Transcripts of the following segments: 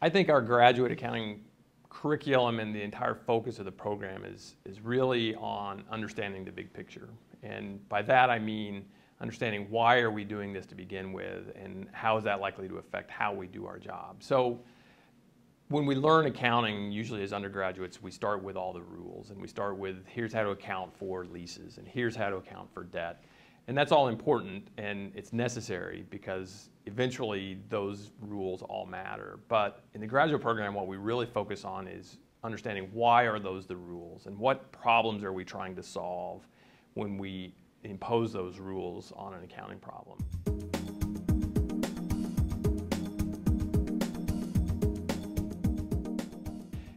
I think our graduate accounting curriculum and the entire focus of the program is really on understanding the big picture. And by that I mean understanding why are we doing this to begin with, and how is that likely to affect how we do our job. So when we learn accounting, usually as undergraduates, we start with all the rules, and we start with here's how to account for leases, and here's how to account for debt. And that's all important, and it's necessary because eventually those rules all matter. But in the graduate program, what we really focus on is understanding why are those the rules, and what problems are we trying to solve when we impose those rules on an accounting problem.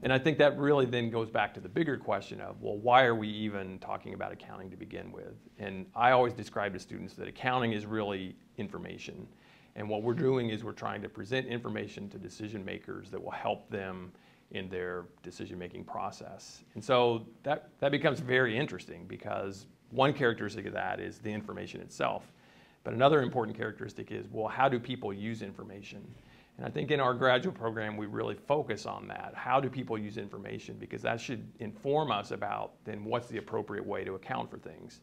And I think that really then goes back to the bigger question of, well, why are we even talking about accounting to begin with? And I always describe to students that accounting is really information. And what we're doing is we're trying to present information to decision makers that will help them in their decision-making process. And so that becomes very interesting, because one characteristic of that is the information itself. But another important characteristic is, well, how do people use information? And I think in our graduate program, we really focus on that. How do people use information? Because that should inform us about then what's the appropriate way to account for things.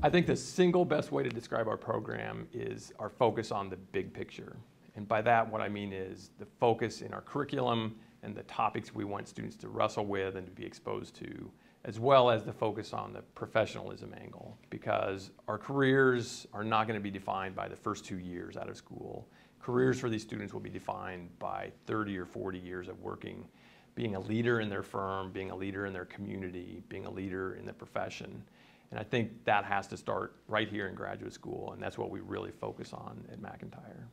I think the single best way to describe our program is our focus on the big picture. And by that, what I mean is the focus in our curriculum and the topics we want students to wrestle with and to be exposed to, as well as the focus on the professionalism angle, because our careers are not going to be defined by the first 2 years out of school. Careers for these students will be defined by 30 or 40 years of working, being a leader in their firm, being a leader in their community, being a leader in the profession. And I think that has to start right here in graduate school, and that's what we really focus on at McIntire.